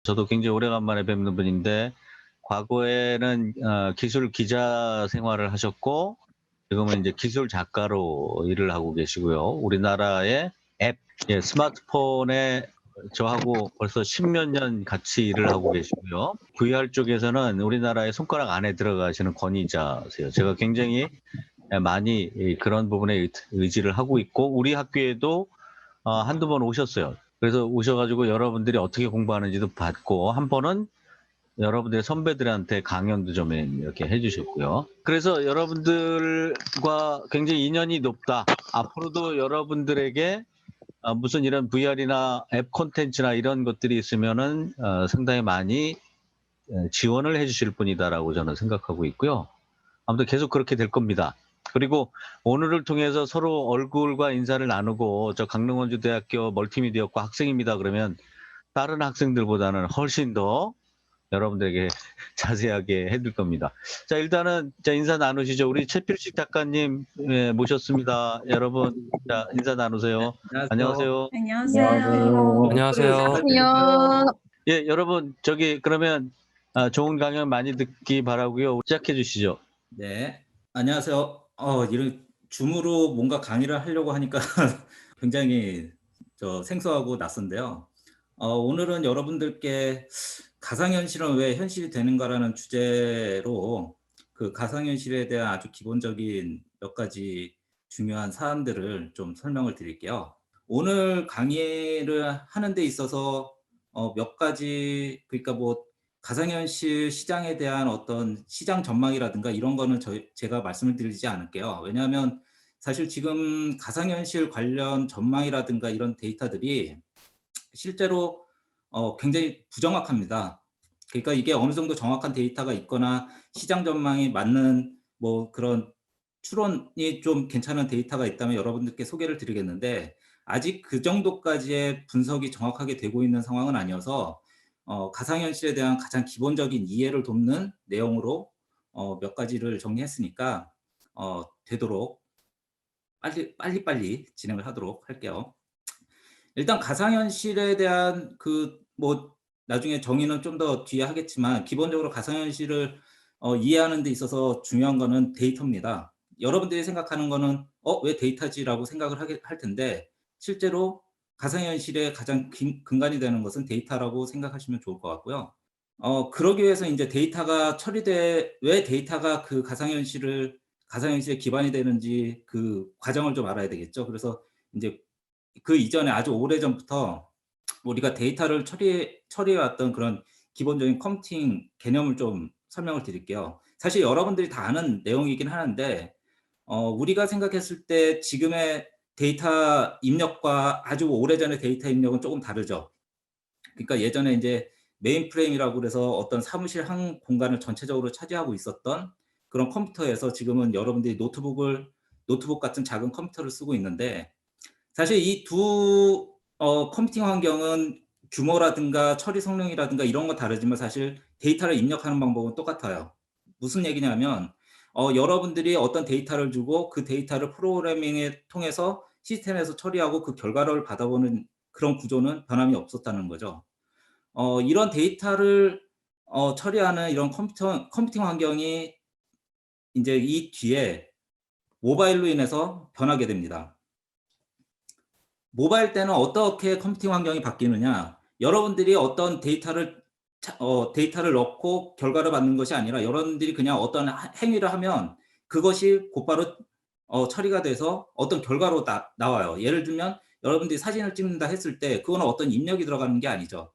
저도 굉장히 오래간만에 뵙는 분인데 과거에는 기술 기자 생활을 하셨고 지금은 이제 기술 작가로 일을 하고 계시고요. 우리나라의 앱, 예, 스마트폰에 저하고 벌써 십몇 년 같이 일을 하고 계시고요. VR 쪽에서는 우리나라의 손가락 안에 들어가시는 권위자세요. 제가 굉장히 많이 그런 부분에 의지를 하고 있고 우리 학교에도 한두 번 오셨어요. 그래서 오셔가지고 여러분들이 어떻게 공부하는지도 봤고 한 번은 여러분들의 선배들한테 강연도 좀 이렇게 해주셨고요. 그래서 여러분들과 굉장히 인연이 높다. 앞으로도 여러분들에게 무슨 이런 VR이나 앱 콘텐츠나 이런 것들이 있으면은 상당히 많이 지원을 해주실 분이다라고 저는 생각하고 있고요. 아무튼 계속 그렇게 될 겁니다. 그리고 오늘을 통해서 서로 얼굴과 인사를 나누고 저 강릉원주대학교 멀티미디어과 학생입니다. 그러면 다른 학생들보다는 훨씬 더 여러분들에게 자세하게 해드릴 겁니다. 자, 일단은 인사 나누시죠. 우리 최필식 작가님 모셨습니다. 여러분, 자, 인사 네, 나누세요. 안녕하세요. 안녕하세요. 안녕하세요. 안녕하세요. 안녕. 예, 여러분, 그러면 좋은 강연 많이 듣기 바라고요. 시작해 주시죠. 네, 안녕하세요. 이런 줌으로 뭔가 강의를 하려고 하니까 굉장히 생소하고 낯선데요. 오늘은 여러분들께 가상현실은 왜 현실이 되는가라는 주제로 그 가상현실에 대한 아주 기본적인 몇 가지 중요한 사안들을 좀 설명을 드릴게요. 오늘 강의를 하는 데 있어서 몇 가지, 그러니까 뭐 가상현실 시장에 대한 어떤 시장 전망이라든가 이런 거는 제가 말씀을 드리지 않을게요. 왜냐하면 사실 지금 가상현실 관련 전망이라든가 이런 데이터들이 실제로 굉장히 부정확합니다. 그러니까 이게 어느 정도 정확한 데이터가 있거나 시장 전망이 맞는 뭐 그런 추론이 좀 괜찮은 데이터가 있다면 여러분들께 소개를 드리겠는데, 아직 그 정도까지의 분석이 정확하게 되고 있는 상황은 아니어서 가상현실에 대한 가장 기본적인 이해를 돕는 내용으로 몇 가지를 정리했으니까 되도록 빨리빨리 진행을 하도록 할게요. 일단 가상현실에 대한 뭐 나중에 정의는 좀 더 뒤에 하겠지만, 기본적으로 가상현실을 이해하는 데 있어서 중요한 거는 데이터입니다. 여러분들이 생각하는 거는 왜 데이터지라고 생각을 할 텐데, 실제로 가상현실의 가장 근간이 되는 것은 데이터라고 생각하시면 좋을 것 같고요. 그러기 위해서 이제 왜 데이터가 그 가상현실에 기반이 되는지 그 과정을 좀 알아야 되겠죠. 그래서 이제 그 이전에 아주 오래전부터 우리가 데이터를 처리해 왔던 그런 기본적인 컴퓨팅 개념을 좀 설명을 드릴게요. 사실 여러분들이 다 아는 내용이긴 하는데 우리가 생각했을 때 지금의 데이터 입력과 아주 오래전의 데이터 입력은 조금 다르죠. 그러니까 예전에 이제 메인프레임이라고 그래서 어떤 사무실 한 공간을 전체적으로 차지하고 있었던 그런 컴퓨터에서, 지금은 여러분들이 노트북 같은 작은 컴퓨터를 쓰고 있는데, 사실 이 두 컴퓨팅 환경은 규모라든가 처리 성능이라든가 이런 거 다르지만 사실 데이터를 입력하는 방법은 똑같아요. 무슨 얘기냐면 여러분들이 어떤 데이터를 주고 그 데이터를 프로그래밍을 통해서 시스템에서 처리하고 그 결과를 받아보는 그런 구조는 변함이 없었다는 거죠. 이런 데이터를 처리하는 이런 컴퓨팅 환경이 이제 이 뒤에 모바일로 인해서 변하게 됩니다. 모바일 때는 어떻게 컴퓨팅 환경이 바뀌느냐, 여러분들이 어떤 데이터를 넣고 결과를 받는 것이 아니라, 여러분들이 그냥 어떤 행위를 하면 그것이 곧바로 처리가 돼서 어떤 결과로 나와요. 예를 들면 여러분들이 사진을 찍는다 했을 때 그거는 어떤 입력이 들어가는 게 아니죠.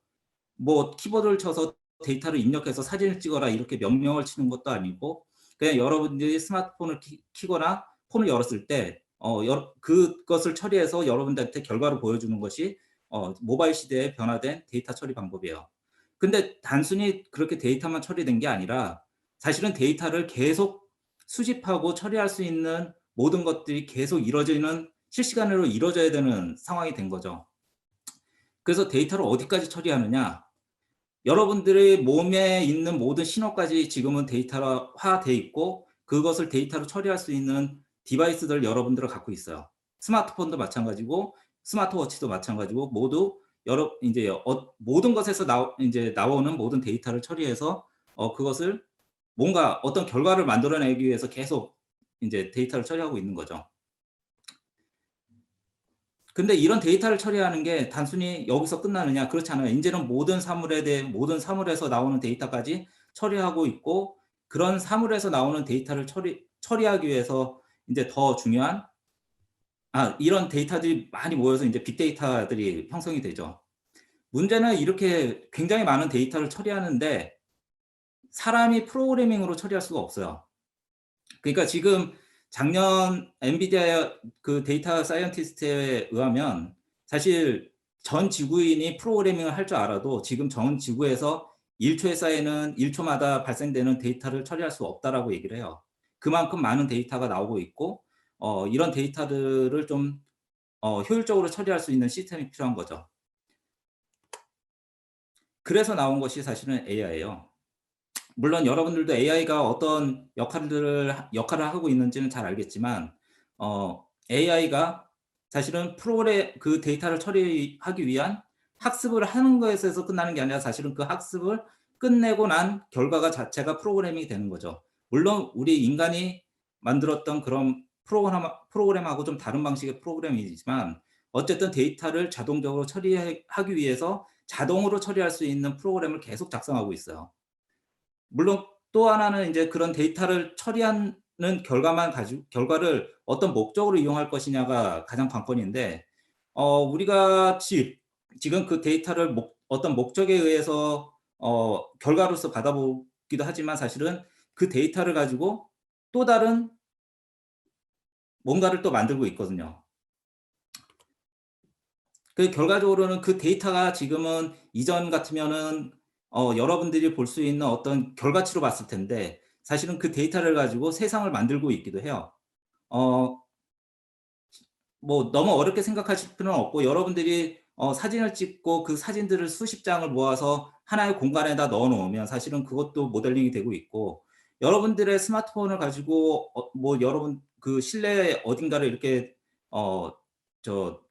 뭐 키보드를 쳐서 데이터를 입력해서 사진을 찍어라 이렇게 명령을 치는 것도 아니고, 그냥 여러분들이 스마트폰을 키거나 폰을 열었을 때 그것을 처리해서 여러분들한테 결과를 보여주는 것이 모바일 시대에 변화된 데이터 처리 방법이에요. 근데 단순히 그렇게 데이터만 처리된 게 아니라, 사실은 데이터를 계속 수집하고 처리할 수 있는 모든 것들이 계속 실시간으로 이루어져야 되는 상황이 된 거죠. 그래서 데이터를 어디까지 처리하느냐, 여러분들의 몸에 있는 모든 신호까지 지금은 데이터화돼 있고, 그것을 데이터로 처리할 수 있는 디바이스들 여러분들은 갖고 있어요. 스마트폰도 마찬가지고 스마트워치도 마찬가지고 모두 이제 모든 것에서 이제 나오는 모든 데이터를 처리해서 그것을 뭔가 어떤 결과를 만들어내기 위해서 계속 이제 데이터를 처리하고 있는 거죠. 근데 이런 데이터를 처리하는 게 단순히 여기서 끝나느냐? 그렇지 않아요. 인제는 모든 사물에서 나오는 데이터까지 처리하고 있고, 그런 사물에서 나오는 데이터를 처리하기 위해서 인제 더 중요한 이런 데이터들이 많이 모여서 인제 빅데이터들이 형성이 되죠. 문제는 이렇게 굉장히 많은 데이터를 처리하는데 사람이 프로그래밍으로 처리할 수가 없어요. 그러니까 지금 작년 엔비디아 그 데이터 사이언티스트에 의하면 사실 전 지구인이 프로그래밍을 할 줄 알아도 지금 전 지구에서 1초에 쌓이는 1초마다 발생되는 데이터를 처리할 수 없다라고 얘기를 해요. 그만큼 많은 데이터가 나오고 있고 이런 데이터들을 좀 효율적으로 처리할 수 있는 시스템이 필요한 거죠. 그래서 나온 것이 사실은 AI예요. 물론 여러분들도 AI가 어떤 역할을 하고 있는지는 잘 알겠지만 AI가 사실은 그 데이터를 처리하기 위한 학습을 하는 것에서 끝나는 게 아니라 사실은 그 학습을 끝내고 난 결과가 자체가 프로그래밍이 되는 거죠. 물론 우리 인간이 만들었던 그런 프로그램하고 좀 다른 방식의 프로그램이지만 어쨌든 데이터를 자동적으로 처리하기 위해서 자동으로 처리할 수 있는 프로그램을 계속 작성하고 있어요. 물론 또 하나는 이제 그런 데이터를 처리하는 결과를 어떤 목적으로 이용할 것이냐가 가장 관건인데 우리가 지금 그 데이터를 어떤 목적에 의해서 결과로서 받아보기도 하지만 사실은 그 데이터를 가지고 또 다른 뭔가를 또 만들고 있거든요. 그 결과적으로는 그 데이터가 지금은 이전 같으면은 여러분들이 볼 수 있는 어떤 결과치로 봤을 텐데 사실은 그 데이터를 가지고 세상을 만들고 있기도 해요. 어 뭐 너무 어렵게 생각하실 필요는 없고 여러분들이 사진을 찍고 그 사진들을 수십 장을 모아서 하나의 공간에다 넣어 놓으면 사실은 그것도 모델링이 되고 있고, 여러분들의 스마트폰을 가지고 뭐 여러분 그 실내 어딘가를 이렇게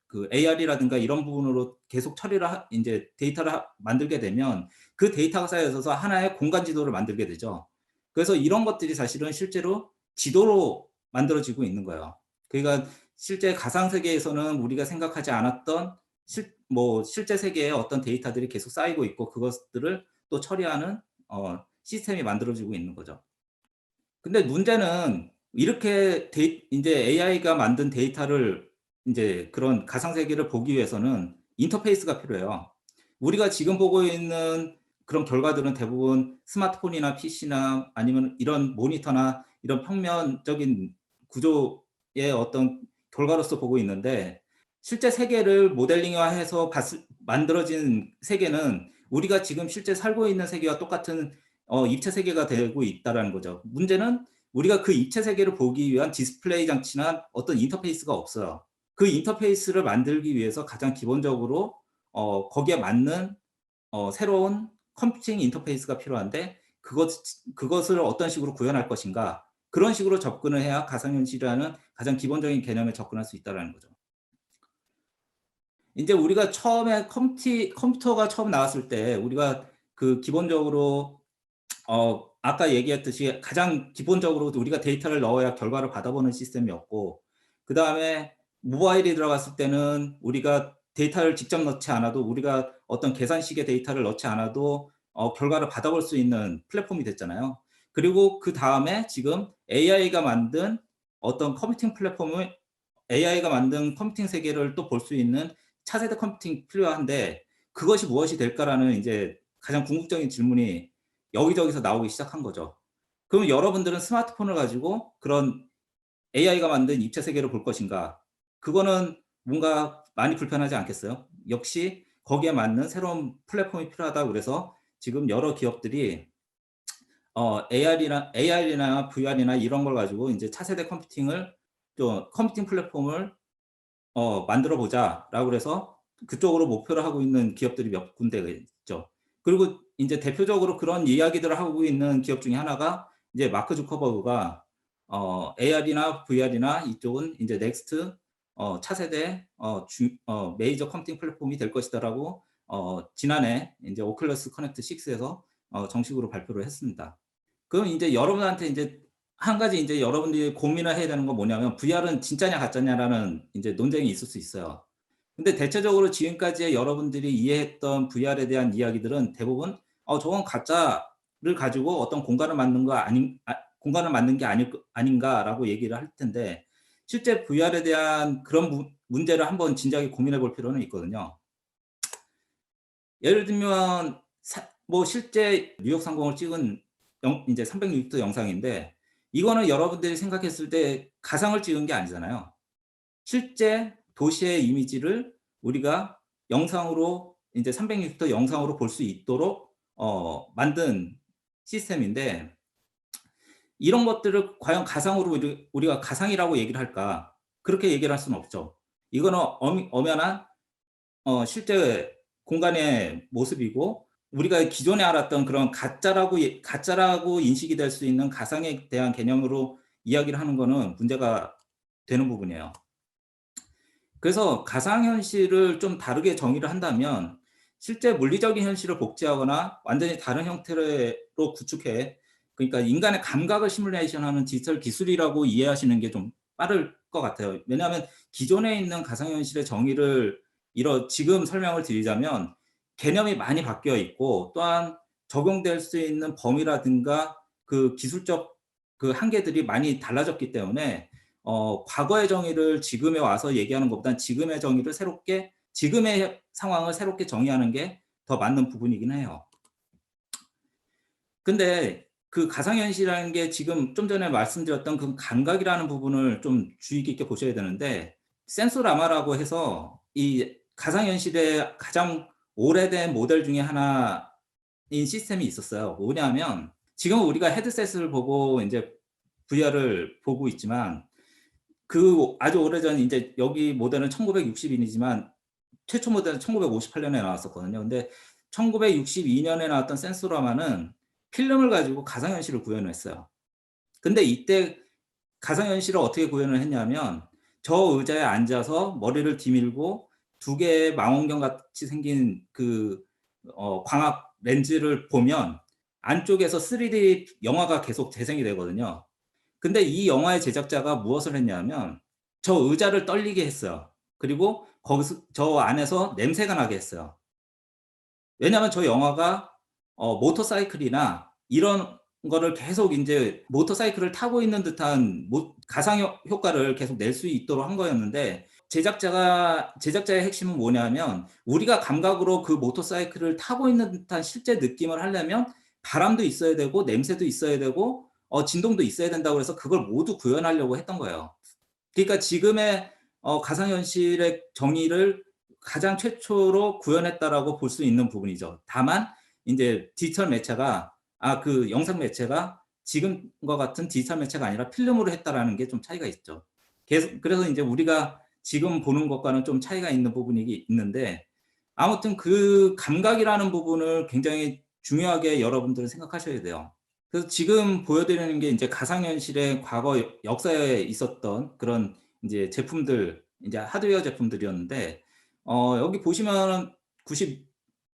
그 AR이라든가 이런 부분으로 계속 처리를 인제 데이터를 만들게 되면 그 데이터가 쌓여져서 하나의 공간 지도를 만들게 되죠. 그래서 이런 것들이 사실은 실제로 지도로 만들어지고 있는 거예요. 그러니까 실제 가상 세계에서는 우리가 생각하지 않았던 실제 세계에 어떤 데이터들이 계속 쌓이고 있고 그것들을 또 처리하는 시스템이 만들어지고 있는 거죠. 근데 문제는 이렇게 인제 AI가 만든 데이터를 인제 그런 가상 세계를 보기 위해서는 인터페이스가 필요해요. 우리가 지금 보고 있는 그런 결과들은 대부분 스마트폰이나 PC나 아니면 이런 모니터나 이런 평면적인 구조의 어떤 결과로서 보고 있는데, 실제 세계를 모델링화해서 만들어진 세계는 우리가 지금 실제 살고 있는 세계와 똑같은 입체 세계가 되고 있다라는 거죠. 문제는 우리가 그 입체 세계를 보기 위한 디스플레이 장치나 어떤 인터페이스가 없어요. 그 인터페이스를 만들기 위해서 가장 기본적으로 거기에 맞는 새로운 컴퓨팅 인터페이스가 필요한데 그것을 어떤 식으로 구현할 것인가, 그런 식으로 접근을 해야 가상현실이라는 가장 기본적인 개념에 접근할 수 있다라는 거죠. 인제 우리가 처음에 컴퓨터가 처음 나왔을 때 우리가 그 기본적으로 아까 얘기했듯이 가장 기본적으로 우리가 데이터를 넣어야 결과를 받아보는 시스템이었고, 그다음에 모바일이 들어갔을 때는 우리가 데이터를 직접 넣지 않아도 우리가 어떤 계산식의 데이터를 넣지 않아도 결과를 받아볼 수 있는 플랫폼이 됐잖아요. 그리고 그다음에 지금 AI가 만든 컴퓨팅 세계를 또 볼 수 있는 차세대 컴퓨팅이 필요한데 그것이 무엇이 될까라는 인제 가장 궁극적인 질문이 여기저기서 나오기 시작한 거죠. 그럼 여러분들은 스마트폰을 가지고 그런 AI가 만든 입체 세계를 볼 것인가? 그거는 뭔가 많이 불편하지 않겠어요? 역시 거기에 맞는 새로운 플랫폼이 필요하다고 그래서 지금 여러 기업들이 AR이나 VR이나 이런 걸 가지고 인제 차세대 컴퓨팅 플랫폼을 만들어 보자라고 그래서 그쪽으로 목표를 하고 있는 기업들이 몇 군데가 있죠. 그리고 인제 대표적으로 그런 이야기들을 하고 있는 기업 중에 하나가 이제 마크 주커버그가 AR이나 VR이나 이쪽은 인제 넥스트 차세대 메이저 컴퓨팅 플랫폼이 될 것이다라고 지난해 이제 오큘러스 커넥트 6에서 정식으로 발표를 했습니다. 그럼 이제 여러분한테 이제 한 가지 이제 여러분들이 고민을 해야 되는 건 뭐냐면 VR은 진짜냐 가짜냐라는 이제 논쟁이 있을 수 있어요. 근데 대체적으로 지금까지의 여러분들이 이해했던 VR에 대한 이야기들은 대부분 저건 가짜를 가지고 어떤 공간을 만든 거 공간을 만든 게 아닌가라고 얘기를 할 텐데 실제 VR에 대한 그런 문제를 한번 진지하게 고민해 볼 필요는 있거든요. 예를 들면 뭐 실제 뉴욕 상공을 찍은 이제 360도 영상인데 이거는 여러분들이 생각했을 때 가상을 찍은 게 아니잖아요. 실제 도시의 이미지를 우리가 영상으로 이제 360도 영상으로 볼 수 있도록 만든 시스템인데 이런 것들을 과연 가상으로 우리가 가상이라고 얘기를 할까? 그렇게 얘기를 할 수는 없죠. 이거는 엄연한 실제 공간의 모습이고 우리가 기존에 알았던 그런 가짜라고 인식이 될 수 있는 가상에 대한 개념으로 이야기를 하는 거는 문제가 되는 부분이에요. 그래서 가상현실을 좀 다르게 정의를 한다면 실제 물리적인 현실을 복제하거나 완전히 다른 형태로 구축해 그러니까 인간의 감각을 시뮬레이션하는 디지털 기술이라고 이해하시는 게 좀 빠를 것 같아요. 왜냐하면 기존에 있는 가상현실의 정의를 지금 설명을 드리자면 개념이 많이 바뀌어 있고 또한 적용될 수 있는 범위라든가 그 기술적 그 한계들이 많이 달라졌기 때문에 과거의 정의를 지금에 와서 얘기하는 것보다는 지금의 정의를 지금의 상황을 새롭게 정의하는 게 더 맞는 부분이긴 해요. 근데 그 가상현실이라는 게 지금 좀 전에 말씀드렸던 그 감각이라는 부분을 좀 주의 깊게 보셔야 되는데 센소라마라고 해서 이 가상현실의 가장 오래된 모델 중에 하나인 시스템이 있었어요. 뭐냐면 지금 우리가 헤드셋을 보고 이제 VR을 보고 있지만 그 아주 오래전 이제 여기 모델은 1960년이지만 최초 모델은 1958년에 나왔었거든요. 근데 1962년에 나왔던 센소라마는 필름을 가지고 가상현실을 구현을 했어요. 근데 이때 가상현실을 어떻게 구현을 했냐면 저 의자에 앉아서 머리를 디밀고 두 개의 망원경 같이 생긴 그 광학 렌즈를 보면 안쪽에서 3D 영화가 계속 재생이 되거든요. 근데 이 영화의 제작자가 무엇을 했냐면 저 의자를 떨리게 했어요. 그리고 거기서 저 안에서 냄새가 나게 했어요. 왜냐하면 저 영화가 모터사이클이나 이런 거를 계속 이제 모터사이클을 타고 있는 듯한 가상 효과를 계속 낼 수 있도록 한 거였는데 제작자의 핵심은 뭐냐면 우리가 감각으로 그 모터사이클을 타고 있는 듯한 실제 느낌을 하려면 바람도 있어야 되고 냄새도 있어야 되고 진동도 있어야 된다고 해서 그걸 모두 구현하려고 했던 거예요. 그러니까 지금의 가상현실의 정의를 가장 최초로 구현했다라고 볼 수 있는 부분이죠. 다만 이제 디지털 매체가 그 영상 매체가 지금과 같은 디지털 매체가 아니라 필름으로 했다라는 게 좀 차이가 있죠. 그래서 이제 우리가 지금 보는 것과는 좀 차이가 있는 부분이 있는데 아무튼 그 감각이라는 부분을 굉장히 중요하게 여러분들은 생각하셔야 돼요. 그래서 지금 보여드리는 게 이제 가상현실의 과거 역사에 있었던 그런 이제 제품들, 이제 하드웨어 제품들이었는데 여기 보시면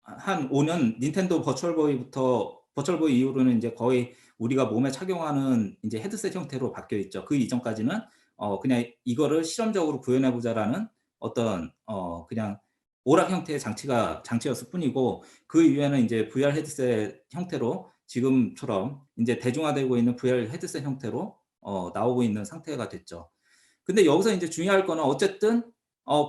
한 5년 닌텐도 버추얼보이 이후로는 이제 거의 우리가 몸에 착용하는 이제 헤드셋 형태로 바뀌어 있죠. 그 이전까지는 그냥 이거를 실험적으로 구현해 보자라는 어떤 그냥 오락 형태의 장치였을 뿐이고 그 이후에는 이제 VR 헤드셋 형태로 지금처럼 이제 대중화되고 있는 VR 헤드셋 형태로 나오고 있는 상태가 됐죠. 근데 여기서 이제 중요할 거는 어쨌든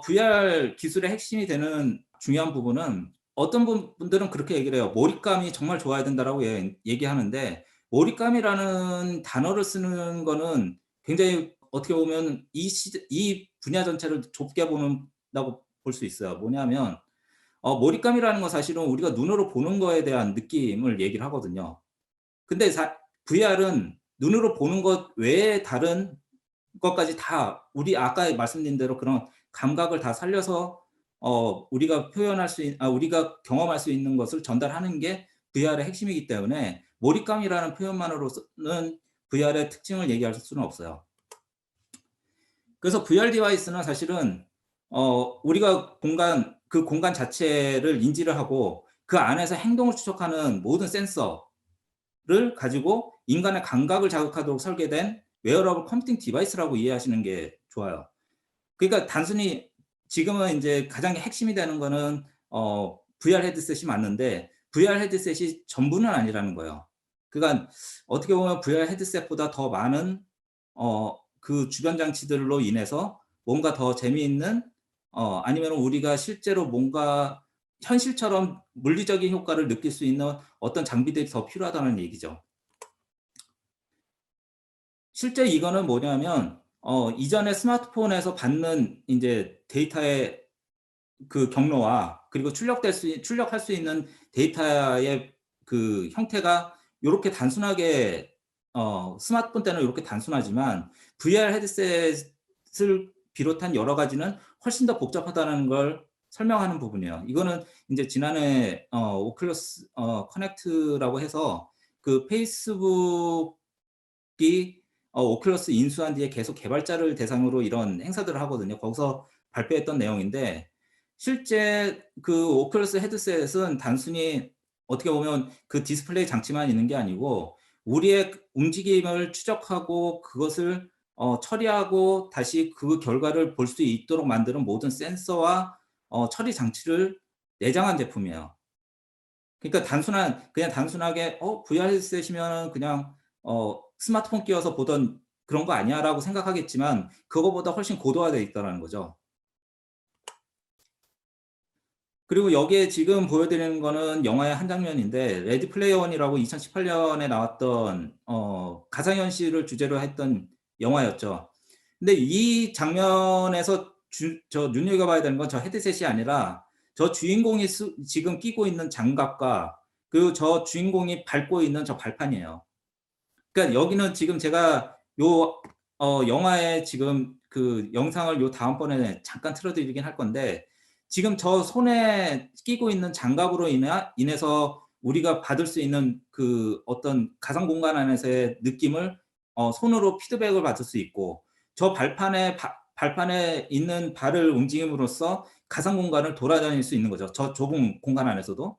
VR 기술의 핵심이 되는 중요한 부분은 어떤 분들은 그렇게 얘기를 해요. 몰입감이 정말 좋아야 된다라고 얘기하는데 몰입감이라는 단어를 쓰는 거는 굉장히 어떻게 보면 이 분야 전체를 좁게 본다고 볼 수 있어요. 뭐냐면 몰입감이라는 건 사실은 우리가 눈으로 보는 거에 대한 느낌을 얘기를 하거든요. 근데 VR은 눈으로 보는 것 외에 다른 것까지 다 우리 아까 말씀드린 대로 그런 감각을 다 살려서 우리가 우리가 경험할 수 있는 것을 전달하는 게 VR의 핵심이기 때문에 몰입감이라는 표현만으로는 VR의 특징을 얘기할 수는 없어요. 그래서 VR 디바이스는 사실은 우리가 그 공간 자체를 인지를 하고 그 안에서 행동을 추적하는 모든 센서를 가지고 인간의 감각을 자극하도록 설계된 웨어러블 컴퓨팅 디바이스라고 이해하시는 게 좋아요. 그러니까 단순히 지금은 인제 가장 핵심이 되는 거는 VR 헤드셋이 맞는데 VR 헤드셋이 전부는 아니라는 거예요. 그러니까 어떻게 보면 VR 헤드셋보다 더 많은 그 주변 장치들로 인해서 뭔가 더 재미있는 아니면은 우리가 실제로 뭔가 현실처럼 물리적인 효과를 느낄 수 있는 어떤 장비들이 더 필요하다는 얘기죠. 실제 이거는 뭐냐면 이전에 스마트폰에서 받는 인제 데이터의 그 경로와 그리고 출력할 수 있는 데이터의 그 형태가 요렇게 단순하게 스마트폰 때는 요렇게 단순하지만 VR 헤드셋을 비롯한 여러 가지는 훨씬 더 복잡하다는 걸 설명하는 부분이에요. 이거는 인제 지난해 오큘러스 커넥트라고 해서 그 페이스북이 오큘러스 인수한 뒤에 계속 개발자를 대상으로 이런 행사들을 하거든요. 거기서 발표했던 내용인데 실제 그 오큘러스 헤드셋은 단순히 어떻게 보면 그 디스플레이 장치만 있는 게 아니고 우리의 움직임을 추적하고 그것을 처리하고 다시 그 결과를 볼 수 있도록 만드는 모든 센서와 처리 장치를 내장한 제품이에요. 그러니까 그냥 단순하게 VR 헤드셋이면은 그냥 스마트폰 끼워서 보던 그런 거 아니야?'라고 생각하겠지만 그거보다 훨씬 고도화되어 있다라는 거죠. 그리고 여기에 지금 보여드리는 거는 영화의 한 장면인데 레디 플레이어 원이라고 2018년에 나왔던 가상현실을 주제로 했던 영화였죠. 근데 이 장면에서 저 눈여겨봐야 되는 건 저 헤드셋이 아니라 저 주인공이 지금 끼고 있는 장갑과 그리고 저 주인공이 밟고 있는 저 발판이에요. 그러니까 여기는 지금 제가 요 영화의 지금 그 영상을 요 다음번에 잠깐 틀어 드리긴 할 건데 지금 저 손에 끼고 있는 장갑으로 인해서 우리가 받을 수 있는 그 어떤 가상 공간 안에서의 느낌을 손으로 피드백을 받을 수 있고 저 발판에 있는 발을 움직임으로써 가상 공간을 돌아다닐 수 있는 거죠, 저 좁은 공간 안에서도.